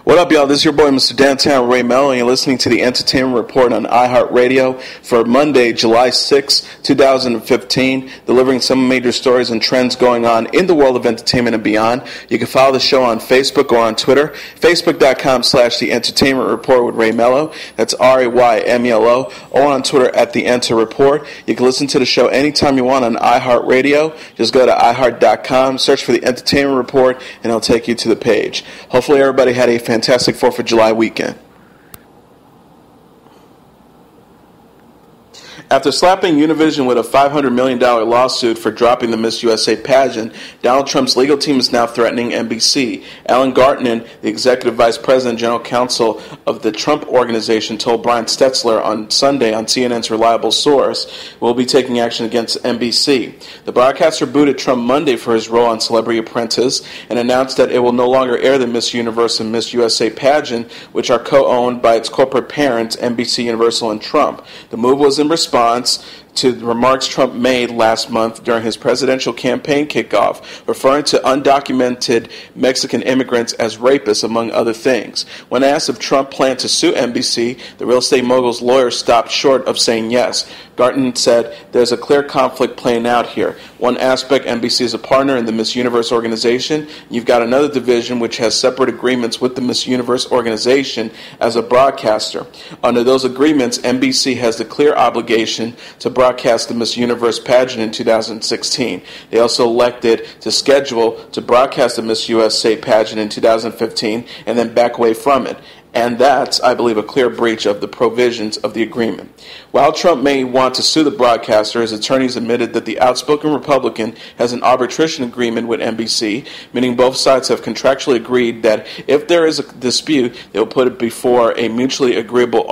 What up, y'all? This is your boy, Mr. Downtown Ray Melo, and you're listening to the Entertainment Report on iHeartRadio for Monday, July 6, 2015, delivering some major stories and trends going on in the world of entertainment and beyond. You can follow the show on Facebook or on Twitter, facebook.com/The Entertainment Report with Ray Melo. That's RAYMELO, or on Twitter at The Enter Report. You can listen to the show anytime you want on iHeartRadio. Just go to iHeart.com, search for The Entertainment Report, and it'll take you to the page. Hopefully everybody had a fantastic 4th of July weekend. After slapping Univision with a $500 million lawsuit for dropping the Miss USA pageant, Donald Trump's legal team is now threatening NBC. Alan Gartner, the executive vice president and general counsel of the Trump Organization, told Brian Stetzler on Sunday on CNN's Reliable Source, will be taking action against NBC. The broadcaster booted Trump Monday for his role on Celebrity Apprentice and announced that it will no longer air the Miss Universe and Miss USA pageant, which are co-owned by its corporate parents, NBC Universal and Trump. The move was in response to the remarks Trump made last month during his presidential campaign kickoff, referring to undocumented Mexican immigrants as rapists, among other things. When asked if Trump planned to sue NBC, the real estate mogul's lawyer stopped short of saying yes. Gartner said, "There's a clear conflict playing out here. One aspect, NBC is a partner in the Miss Universe organization. You've got another division which has separate agreements with the Miss Universe organization as a broadcaster. Under those agreements, NBC has the clear obligation to broadcast the Miss Universe pageant in 2016. They also elected to schedule to broadcast the Miss USA pageant in 2015 and then back away from it. And that's, I believe, a clear breach of the provisions of the agreement." While Trump may want to sue the broadcaster, his attorneys admitted that the outspoken Republican has an arbitration agreement with NBC, meaning both sides have contractually agreed that if there is a dispute, they will put it before a mutually agreeable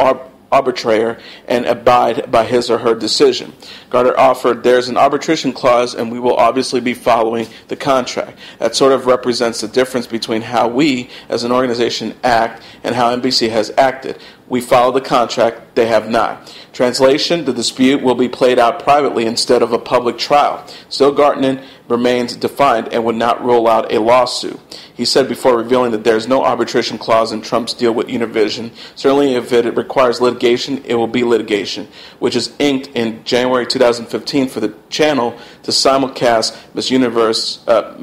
arbitrator and abide by his or her decision. Gardner offered, "There's an arbitration clause and we will obviously be following the contract. That sort of represents the difference between how we as an organization act and how NBC has acted. We follow the contract, they have not." Translation, the dispute will be played out privately instead of a public trial. Still, Gartner remains defiant and would not rule out a lawsuit. He said before revealing that there is no arbitration clause in Trump's deal with Univision. Certainly, if it requires litigation, it will be litigation, which is inked in January 2015 for the channel to simulcast Miss Universe and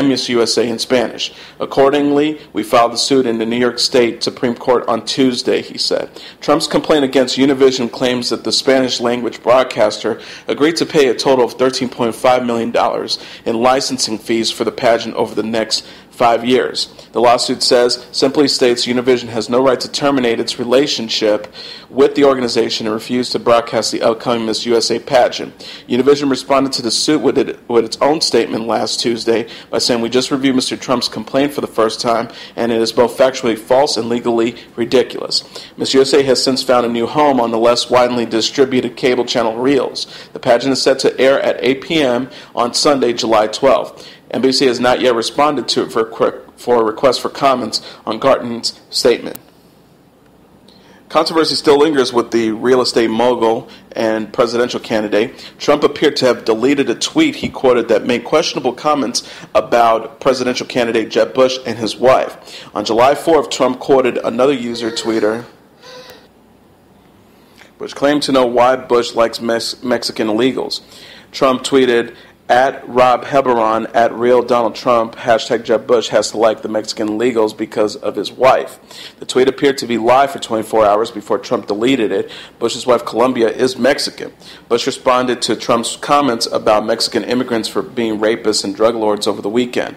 Miss USA in Spanish. Accordingly, we filed the suit in the New York State Supreme Court on Tuesday, he said. Trump's complaint against Univision claims that the Spanish-language broadcaster agreed to pay a total of $13.5 million in licensing fees for the pageant over the next 5 years. The lawsuit simply states Univision has no right to terminate its relationship with the organization and refuse to broadcast the upcoming Miss USA pageant. Univision responded to the suit with its own statement last Tuesday by saying, "We just reviewed Mr. Trump's complaint for the first time, and it is both factually false and legally ridiculous." Miss USA has since found a new home on the less widely distributed cable channel Reels. The pageant is set to air at 8 p.m. on Sunday, July 12th. NBC has not yet responded to it for a request for comments on Gartner's statement. Controversy still lingers with the real estate mogul and presidential candidate. Trump appeared to have deleted a tweet he quoted that made questionable comments about presidential candidate Jeb Bush and his wife. On July 4th, Trump quoted another user tweeter which claimed to know why Bush likes Mexican illegals. Trump tweeted, "At Rob Heberon, at Real Donald Trump, hashtag Jeb Bush has to like the Mexican illegals because of his wife." The tweet appeared to be live for 24 hours before Trump deleted it. Bush's wife, Columbia, is Mexican. Bush responded to Trump's comments about Mexican immigrants for being rapists and drug lords over the weekend.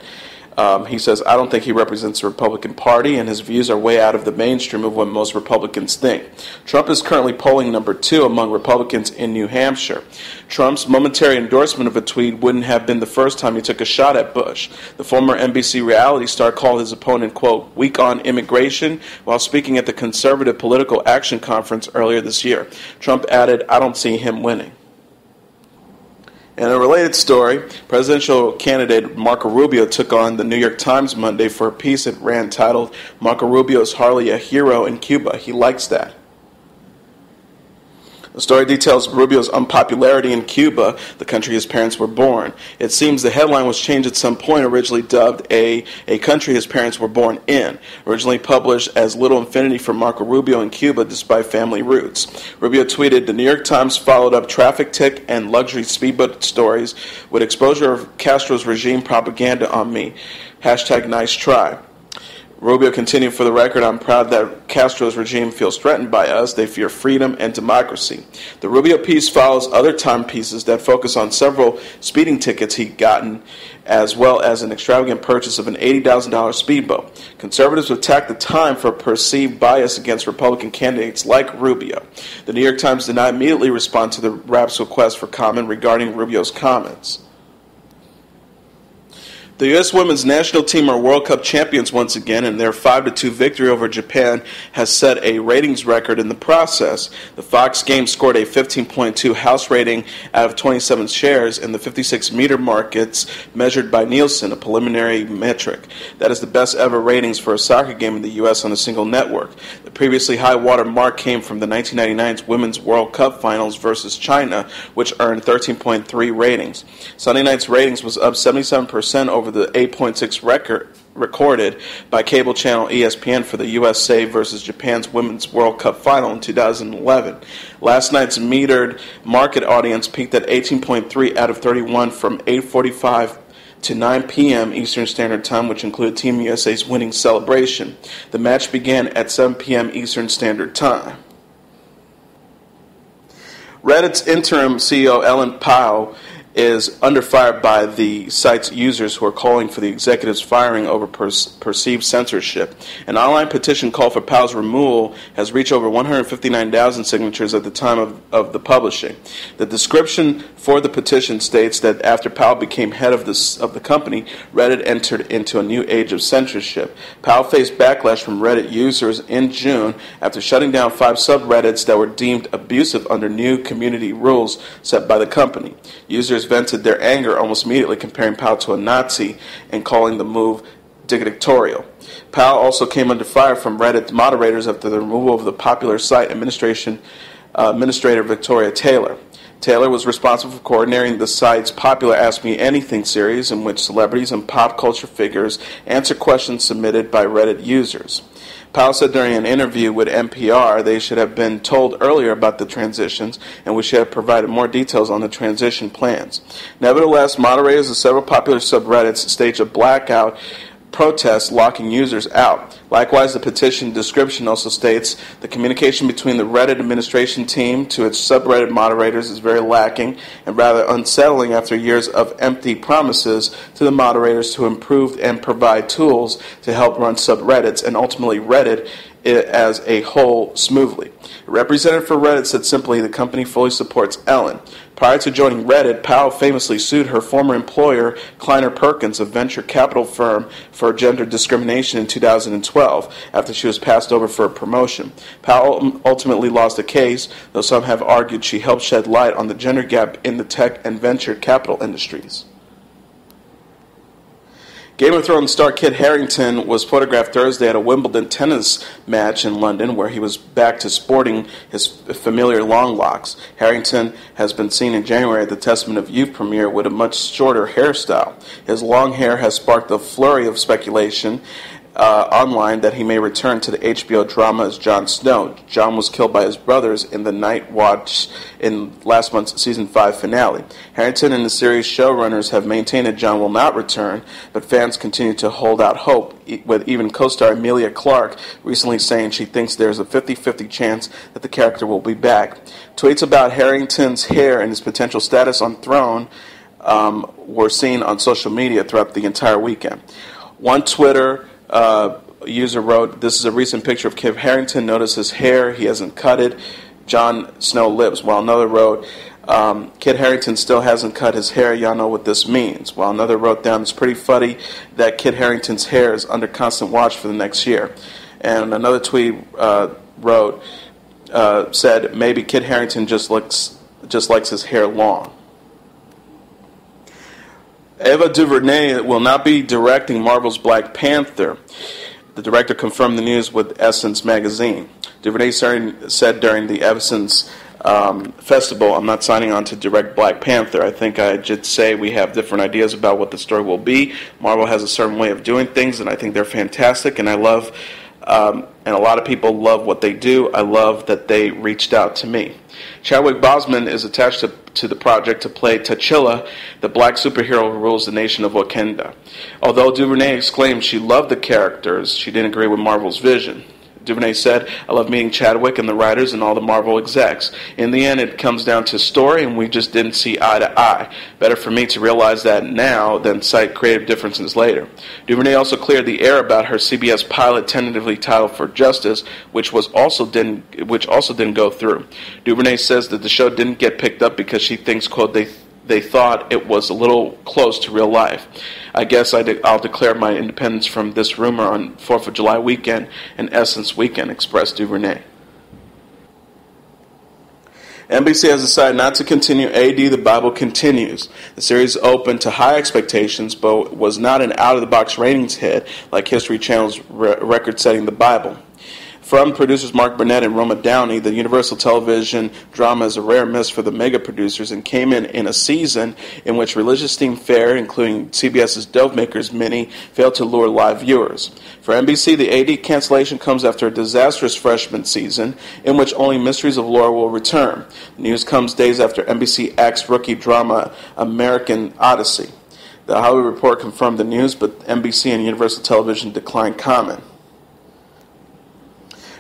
He says, "I don't think he represents the Republican Party, and his views are way out of the mainstream of what most Republicans think." Trump is currently polling number 2 among Republicans in New Hampshire. Trump's momentary endorsement of a tweet wouldn't have been the first time he took a shot at Bush. The former NBC reality star called his opponent, quote, "weak on immigration," while speaking at the Conservative Political Action Conference earlier this year. Trump added, "I don't see him winning." In a related story, presidential candidate Marco Rubio took on the New York Times Monday for a piece it ran titled, "Marco Rubio is hardly a hero in Cuba. He likes that." The story details Rubio's unpopularity in Cuba, the country his parents were born. It seems the headline was changed at some point, originally dubbed a country his parents were born in, originally published as Little Infinity for Marco Rubio in Cuba despite family roots. Rubio tweeted, "The New York Times followed up traffic tick and luxury speedboat stories with exposure of Castro's regime propaganda on me. Hashtag nice try." Rubio continued, "For the record, I'm proud that Castro's regime feels threatened by us. They fear freedom and democracy." The Rubio piece follows other Time pieces that focus on several speeding tickets he'd gotten, as well as an extravagant purchase of an $80,000 speedboat. Conservatives attacked the Time for perceived bias against Republican candidates like Rubio. The New York Times did not immediately respond to the Rap's request for comment regarding Rubio's comments. The U.S. women's national team are World Cup champions once again, and their 5-2 victory over Japan has set a ratings record in the process. The Fox game scored a 15.2 house rating out of 27 shares in the 56-meter markets measured by Nielsen, a preliminary metric. That is the best ever ratings for a soccer game in the U.S. on a single network. The previously high water mark came from the 1999 Women's World Cup Finals versus China, which earned 13.3 ratings. Sunday night's ratings was up 77% over the 8.6 record recorded by cable channel ESPN for the USA versus Japan's Women's World Cup Final in 2011. Last night's metered market audience peaked at 18.3 out of 31 from 8:45 to 9 p.m. Eastern Standard Time, which included Team USA's winning celebration. The match began at 7 p.m. Eastern Standard Time. Reddit's interim CEO Ellen Pao is under fire by the site's users who are calling for the executive's firing over perceived censorship. An online petition call for Powell's removal has reached over 159,000 signatures at the time of the publishing. The description for the petition states that after Powell became head of the company, Reddit entered into a new age of censorship. Powell faced backlash from Reddit users in June after shutting down 5 subreddits that were deemed abusive under new community rules set by the company. Users vented their anger almost immediately, comparing Powell to a Nazi and calling the move dictatorial. Powell also came under fire from Reddit moderators after the removal of the popular site administrator Victoria Taylor. Taylor was responsible for coordinating the site's popular Ask Me Anything series, in which celebrities and pop culture figures answer questions submitted by Reddit users. Powell said during an interview with NPR they should have been told earlier about the transitions, and we should have provided more details on the transition plans. Nevertheless, moderators of several popular subreddits staged a blackout protest locking users out. Likewise, the petition description also states the communication between the Reddit administration team to its subreddit moderators is very lacking and rather unsettling after years of empty promises to the moderators to improve and provide tools to help run subreddits and ultimately Reddit as a whole smoothly. A representative for Reddit said simply, "The company fully supports Ellen." Prior to joining Reddit, Powell famously sued her former employer, Kleiner Perkins, a venture capital firm, for gender discrimination in 2012 after she was passed over for a promotion. Powell ultimately lost the case, though some have argued she helped shed light on the gender gap in the tech and venture capital industries. Game of Thrones star Kit Harington was photographed Thursday at a Wimbledon tennis match in London, where he was back to sporting his familiar long locks. Harington has been seen in January at the Testament of Youth premiere with a much shorter hairstyle. His long hair has sparked a flurry of speculation online that he may return to the HBO drama as Jon Snow. Jon was killed by his brothers in the Night Watch in last month's season 5 finale. Harrington and the series showrunners have maintained that Jon will not return, but fans continue to hold out hope, with even co-star Emilia Clarke recently saying she thinks there's a 50-50 chance that the character will be back. Tweets about Harrington's hair and his potential status on throne were seen on social media throughout the entire weekend. One Twitter user wrote, "This is a recent picture of Kit Harington. Notice his hair. He hasn't cut it. Jon Snow lives." While another wrote, "Kit Harington still hasn't cut his hair. Y'all know what this means." While another wrote down, "It's pretty funny that Kit Harington's hair is under constant watch for the next year." And another tweet said, "Maybe Kit Harington just likes his hair long." Ava Duvernay will not be directing Marvel's Black Panther. The director confirmed the news with Essence magazine. Duvernay said during the Essence festival, I'm not signing on to direct Black Panther. I think I just say we have different ideas about what the story will be. Marvel has a certain way of doing things, and I think they're fantastic, and I love, and a lot of people love what they do. I love that they reached out to me. Chadwick Boseman is attached to the project to play T'Challa, the black superhero who rules the nation of Wakanda. Although Duvernay exclaimed she loved the characters, she didn't agree with Marvel's vision. Duvernay said, "I love meeting Chadwick and the writers and all the Marvel execs. In the end, it comes down to story, and we just didn't see eye to eye. Better for me to realize that now than cite creative differences later." Duvernay also cleared the air about her CBS pilot tentatively titled For Justice, which also didn't go through. Duvernay says that the show didn't get picked up because she thinks, quote, they thought it was a little close to real life. I guess I'll declare my independence from this rumor on 4th of July weekend and Essence weekend, expressed Duvernay. NBC has decided not to continue AD The Bible Continues. The series opened to high expectations, but was not an out-of-the-box ratings hit like History Channel's record-setting The Bible. From producers Mark Burnett and Roma Downey, the Universal Television drama is a rare miss for the mega producers and came in a season in which religious-themed fare, including CBS's Dovemakers mini, failed to lure live viewers. For NBC, the AD cancellation comes after a disastrous freshman season in which only Mysteries of Laura will return. The news comes days after NBC axed rookie drama American Odyssey. The Hollywood Reporter confirmed the news, but NBC and Universal Television declined comment.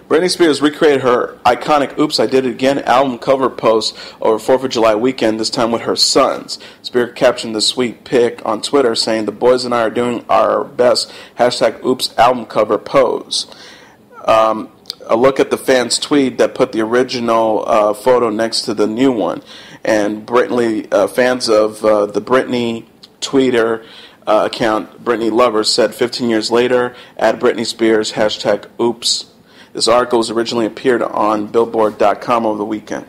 Britney Spears recreated her iconic Oops, I Did It Again album cover post over 4th of July weekend, this time with her sons. Spears captioned the sweet pic on Twitter saying, "The boys and I are doing our best #Oops album cover pose." A look at the fans' tweet that put the original photo next to the new one. And fans of the Britney Twitter account, Britney Lovers, said 15 years later, add Britney Spears, #Oops. This article was originally appeared on Billboard.com over the weekend.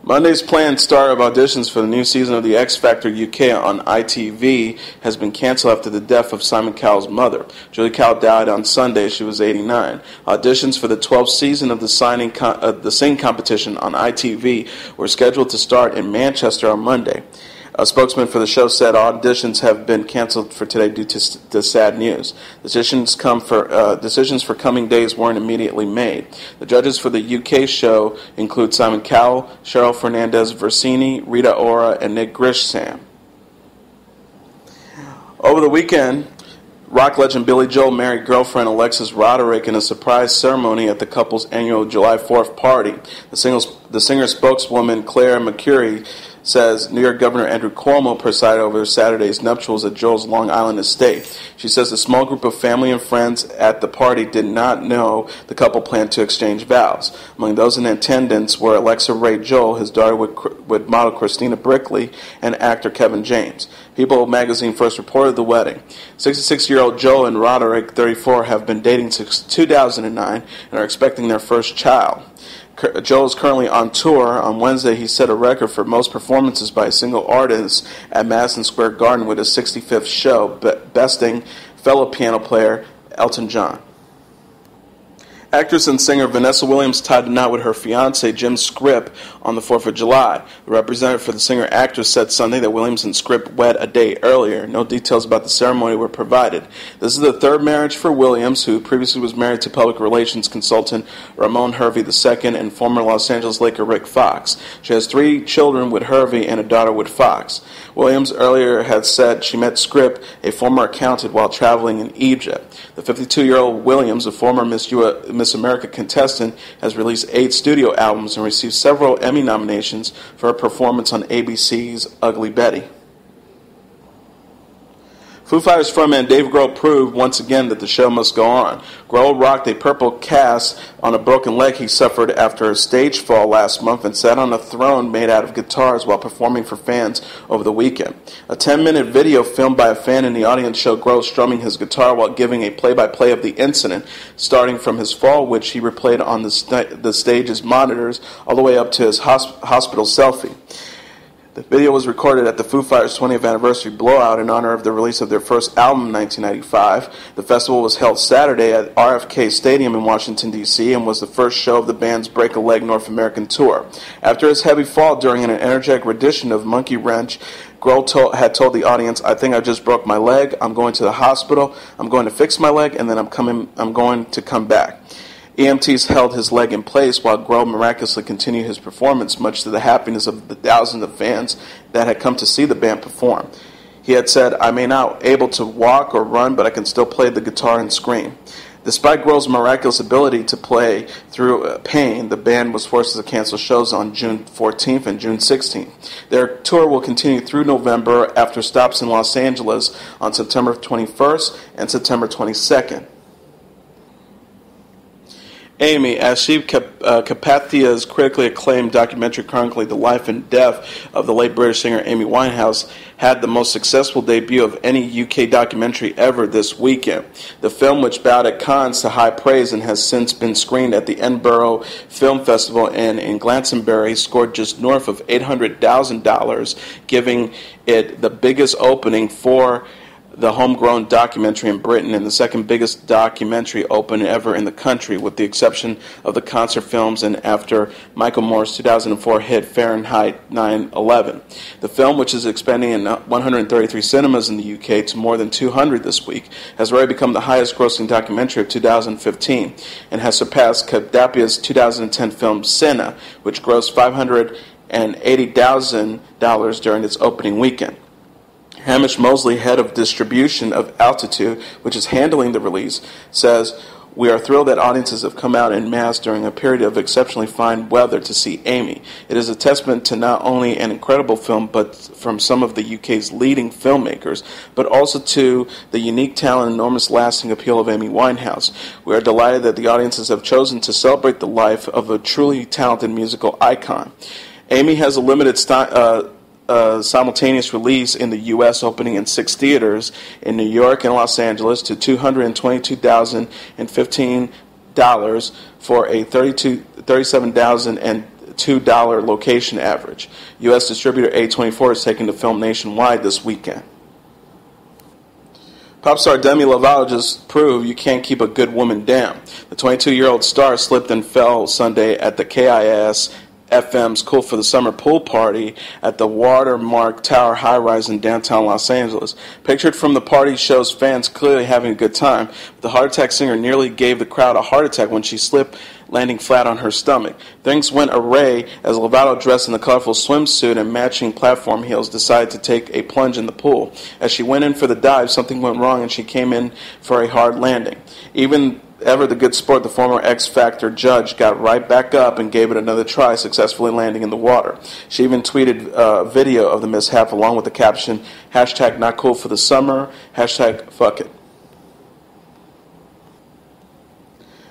Monday's planned start of auditions for the new season of The X Factor UK on ITV has been canceled after the death of Simon Cowell's mother. Julie Cowell died on Sunday. She was 89. Auditions for the 12th season of the singing competition on ITV were scheduled to start in Manchester on Monday. A spokesman for the show said auditions have been canceled for today due to sad news. Decisions for coming days weren't immediately made. The judges for the UK show include Simon Cowell, Cheryl Fernandez-Versini, Rita Ora, and Nick Grisham. Over the weekend, rock legend Billie Joe married girlfriend Alexis Roderick in a surprise ceremony at the couple's annual July 4th party. The singer's spokeswoman Claire McCurry says New York Governor Andrew Cuomo presided over Saturday's nuptials at Joel's Long Island estate. She says a small group of family and friends at the party did not know the couple planned to exchange vows. Among those in attendance were Alexa Ray Joel, his daughter with model Christina Brickley, and actor Kevin James. People magazine first reported the wedding. 66-year-old Joel and Roderick, 34, have been dating since 2009 and are expecting their first child. Joel is currently on tour. On Wednesday, he set a record for most performances by a single artist at Madison Square Garden with his 65th show, besting fellow piano player Elton John. Actress and singer Vanessa Williams tied a knot with her fiancé Jim Scripp on the 4th of July. The representative for the singer-actress said Sunday that Williams and Scripp wed a day earlier. No details about the ceremony were provided. This is the third marriage for Williams, who previously was married to public relations consultant Ramon Hervey II and former Los Angeles Laker Rick Fox. She has 3 children with Hervey and a daughter with Fox. Williams earlier had said she met Scripp, a former accountant, while traveling in Egypt. The 52-year-old Williams, a former Miss America contestant, has released 8 studio albums and received several Emmy nominations for her performance on ABC's Ugly Betty. Foo Fighters frontman Dave Grohl proved once again that the show must go on. Grohl rocked a purple cast on a broken leg he suffered after a stage fall last month and sat on a throne made out of guitars while performing for fans over the weekend. A 10-minute video filmed by a fan in the audience showed Grohl strumming his guitar while giving a play-by-play of the incident, starting from his fall, which he replayed on the stage's monitors, all the way up to his hospital selfie. The video was recorded at the Foo Fighters' 20th anniversary blowout in honor of the release of their first album in 1995. The festival was held Saturday at RFK Stadium in Washington, D.C., and was the first show of the band's Break a Leg North American tour. After his heavy fall during an energetic rendition of Monkey Wrench, Grohl had told the audience, "I think I just broke my leg. I'm going to the hospital. I'm going to fix my leg, and then I'm going to come back." EMTs held his leg in place while Grohl miraculously continued his performance, much to the happiness of the thousands of fans that had come to see the band perform. He had said, "I may not be able to walk or run, but I can still play the guitar and scream." Despite Grohl's miraculous ability to play through pain, the band was forced to cancel shows on June 14th and June 16th. Their tour will continue through November after stops in Los Angeles on September 21st and September 22nd. Amy, Ashib Kapathia's critically acclaimed documentary chronicling the life and death of the late British singer Amy Winehouse, had the most successful debut of any UK documentary ever this weekend. The film, which bowed at Cannes to high praise and has since been screened at the Edinburgh Film Festival and in Glastonbury, scored just north of $800,000, giving it the biggest opening for the homegrown documentary in Britain and the second biggest documentary open ever in the country, with the exception of the concert films and after Michael Moore's 2004 hit Fahrenheit 9/11. The film, which is expanding in 133 cinemas in the UK to more than 200 this week, has already become the highest grossing documentary of 2015 and has surpassed Kapathia's 2010 film Senna, which grossed $580,000 during its opening weekend. Hamish Mosley, head of distribution of Altitude, which is handling the release, says, "We are thrilled that audiences have come out en masse during a period of exceptionally fine weather to see Amy. It is a testament to not only an incredible film but from some of the UK's leading filmmakers, but also to the unique talent and enormous lasting appeal of Amy Winehouse. We are delighted that the audiences have chosen to celebrate the life of a truly talented musical icon." Amy has a limited simultaneous release in the U.S., opening in 6 theaters in New York and Los Angeles to $222,015 for a $37,002 location average. U.S. distributor A24 is taking the film nationwide this weekend. Pop star Demi Lovato just proved you can't keep a good woman down. The 22-year-old star slipped and fell Sunday at the KIS FM's Cool for the Summer pool party at the Watermark Tower high-rise in downtown Los Angeles. Pictured from the party shows fans clearly having a good time, but the heart attack singer nearly gave the crowd a heart attack when she slipped, landing flat on her stomach. Things went awry as Lovato, dressed in a colorful swimsuit and matching platform heels, decided to take a plunge in the pool. As she went in for the dive, something went wrong and she came in for a hard landing. Even ever the good sport, the former X Factor judge got right back up and gave it another try, successfully landing in the water. She even tweeted a video of the mishap along with the caption, #NotCoolForTheSummer, #FuckIt.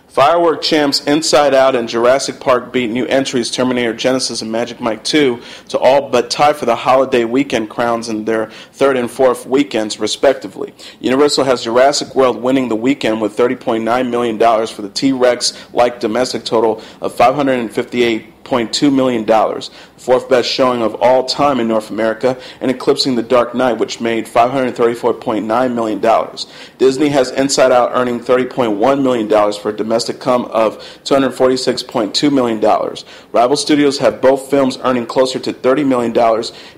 Firework champs Inside Out and Jurassic Park beat new entries Terminator Genesis and Magic Mike 2 to all but tie for the holiday weekend crowns in their third and fourth weekends, respectively. Universal has Jurassic World winning the weekend with $30.9 million for the T-Rex-like domestic total of $558.2 million, the fourth best showing of all time in North America, and eclipsing The Dark Knight, which made $534.9 million. Disney has Inside Out earning $30.1 million for a domestic come of $246.2 million. Rival studios have both films earning closer to $30 million,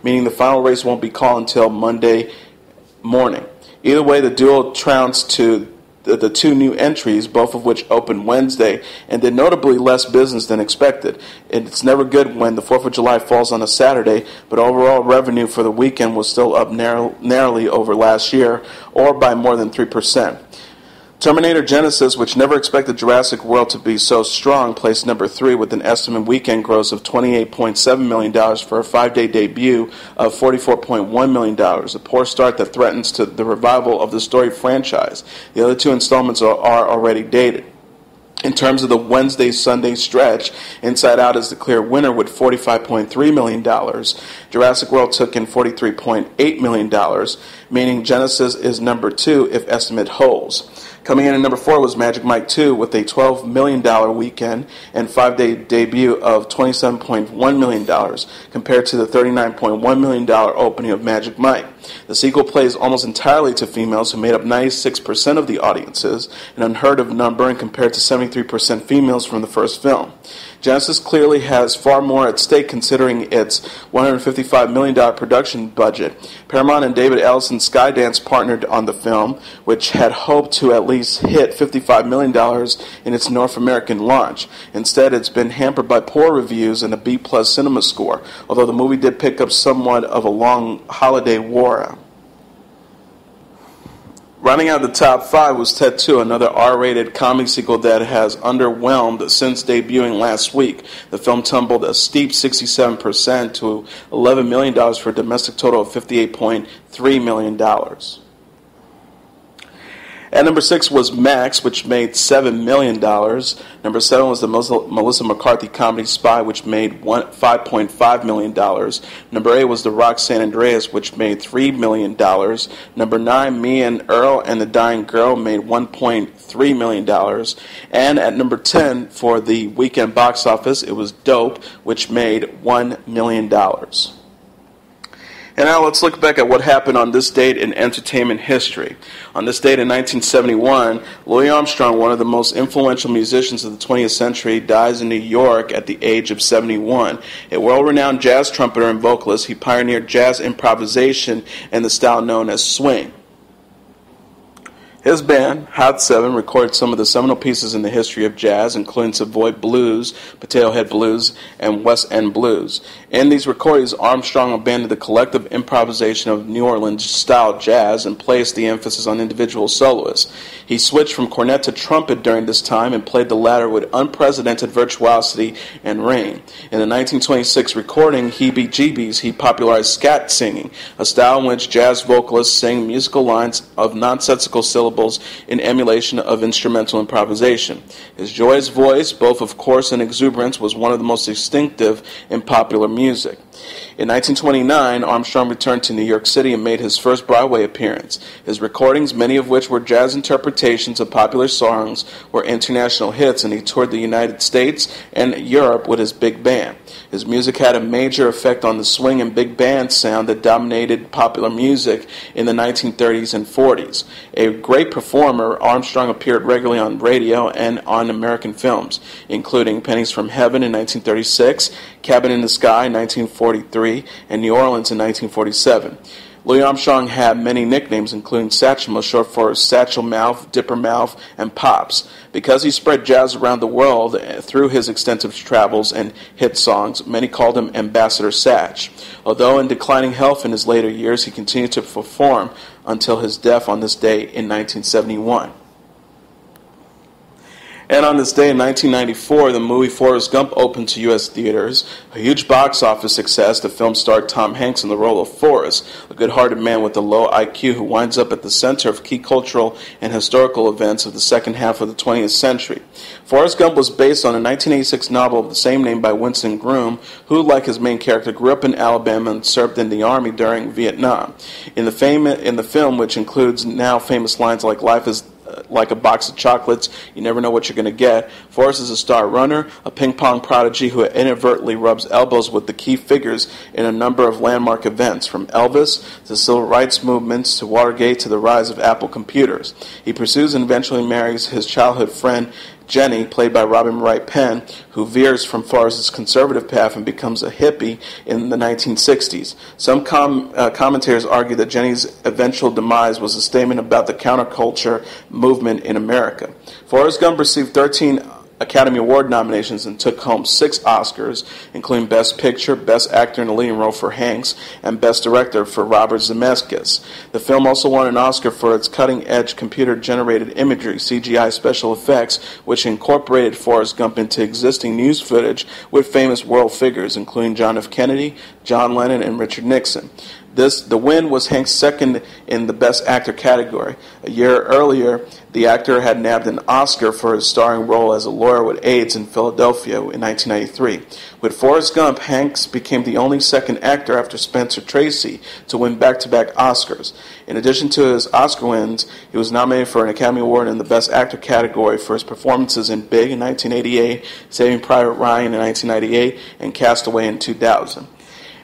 meaning the final race won't be called until Monday morning. Either way, the duo trounced to the two new entries, both of which opened Wednesday, and did notably less business than expected. It's never good when the 4th of July falls on a Saturday, but overall revenue for the weekend was still up narrowly over last year, or by more than 3%. Terminator Genesis, which never expected Jurassic World to be so strong, placed number 3 with an estimated weekend gross of $28.7 million for a 5-day debut of $44.1 million, a poor start that threatens to the revival of the storied franchise. The other 2 installments are already dated. In terms of the Wednesday-Sunday stretch, Inside Out is the clear winner with $45.3 million. Jurassic World took in $43.8 million, meaning Genesis is number 2 if estimate holds. Coming in at number 4 was Magic Mike 2 with a $12 million weekend and 5-day debut of $27.1 million compared to the $39.1 million opening of Magic Mike. The sequel plays almost entirely to females who made up 96% of the audiences, an unheard of number and compared to 73% females from the first film. Genesis clearly has far more at stake considering its $155 million production budget. Paramount and David Ellison Skydance partnered on the film, which had hoped to at least hit $55 million in its North American launch. Instead, it's been hampered by poor reviews and a B-plus cinema score, although the movie did pick up somewhat of a long holiday war. Rounding out the top 5 was Ted 2, another R-rated comedy sequel that has underwhelmed since debuting last week. The film tumbled a steep 67% to $11 million for a domestic total of $58.3 million. At number 6 was Max, which made $7 million. Number 7 was the Melissa McCarthy comedy Spy, which made $5.5 million. Number 8 was The Rock San Andreas, which made $3 million. Number 9, Me and Earl and the Dying Girl, made $1.3 million. And at number 10 for the weekend box office, it was Dope, which made $1 million. And now let's look back at what happened on this date in entertainment history. On this date in 1971, Louis Armstrong, one of the most influential musicians of the 20th century, dies in New York at the age of 71. A world-renowned jazz trumpeter and vocalist, he pioneered jazz improvisation and the style known as swing. His band, Hot 7, recorded some of the seminal pieces in the history of jazz, including Savoy Blues, Potato Head Blues, and West End Blues. In these recordings, Armstrong abandoned the collective improvisation of New Orleans-style jazz and placed the emphasis on individual soloists. He switched from cornet to trumpet during this time and played the latter with unprecedented virtuosity and ring. In the 1926 recording, Heebie Jeebies, he popularized scat singing, a style in which jazz vocalists sang musical lines of nonsensical syllables in emulation of instrumental improvisation. His joyous voice, both of course and exuberance, was one of the most distinctive in popular music. In 1929, Armstrong returned to New York City and made his first Broadway appearance. His recordings, many of which were jazz interpretations of popular songs, were international hits, and he toured the United States and Europe with his big band. His music had a major effect on the swing and big band sound that dominated popular music in the 1930s and 40s. A great performer, Armstrong appeared regularly on radio and on American films, including Pennies from Heaven in 1936, Cabin in the Sky in 1943, and New Orleans in 1947. Louis Armstrong had many nicknames, including Satchel, short for Satchel Mouth, Dipper Mouth, and Pops. Because he spread jazz around the world through his extensive travels and hit songs, many called him Ambassador Satch. Although in declining health in his later years, he continued to perform until his death on this day in 1971. And on this day in 1994, the movie Forrest Gump opened to U.S. theaters. A huge box office success, the film starred Tom Hanks in the role of Forrest, a good-hearted man with a low IQ who winds up at the center of key cultural and historical events of the second half of the 20th century. Forrest Gump was based on a 1986 novel of the same name by Winston Groom, who, like his main character, grew up in Alabama and served in the Army during Vietnam. In the film, which includes now famous lines like "Life is like a box of chocolates, you never know what you're going to get," Forrest is a star runner, a ping-pong prodigy who inadvertently rubs elbows with the key figures in a number of landmark events, from Elvis to civil rights movements to Watergate to the rise of Apple computers. He pursues and eventually marries his childhood friend Jenny, played by Robin Wright Penn, who veers from Forrest's conservative path and becomes a hippie in the 1960s. Some commentators argue that Jenny's eventual demise was a statement about the counterculture movement in America. Forrest Gump received 13 Academy Award nominations and took home 6 Oscars, including Best Picture, Best Actor in a Leading Role for Hanks, and Best Director for Robert Zemeckis. The film also won an Oscar for its cutting-edge computer-generated imagery, CGI special effects, which incorporated Forrest Gump into existing news footage with famous world figures, including John F. Kennedy, John Lennon, and Richard Nixon. The win was Hank's second in the Best Actor category. A year earlier, the actor had nabbed an Oscar for his starring role as a lawyer with AIDS in Philadelphia in 1993. With Forrest Gump, Hanks became the only second actor after Spencer Tracy to win back-to-back Oscars. In addition to his Oscar wins, he was nominated for an Academy Award in the Best Actor category for his performances in Big in 1988, Saving Private Ryan in 1998, and Castaway in 2000.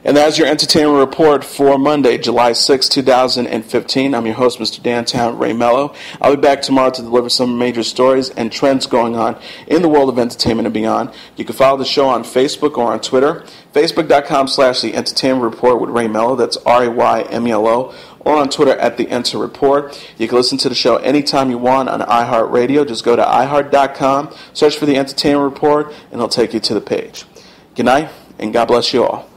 And that's your entertainment report for Monday, July 6, 2015. I'm your host, Mr. Downtown Ray Melo. I'll be back tomorrow to deliver some major stories and trends going on in the world of entertainment and beyond. You can follow the show on Facebook or on Twitter, facebook.com/The Entertainment Report with Ray Melo. That's RAYMELO. Or on Twitter at The Enter Report. You can listen to the show anytime you want on iHeartRadio. Just go to iHeart.com, search for The Entertainment Report, and it'll take you to the page. Good night, and God bless you all.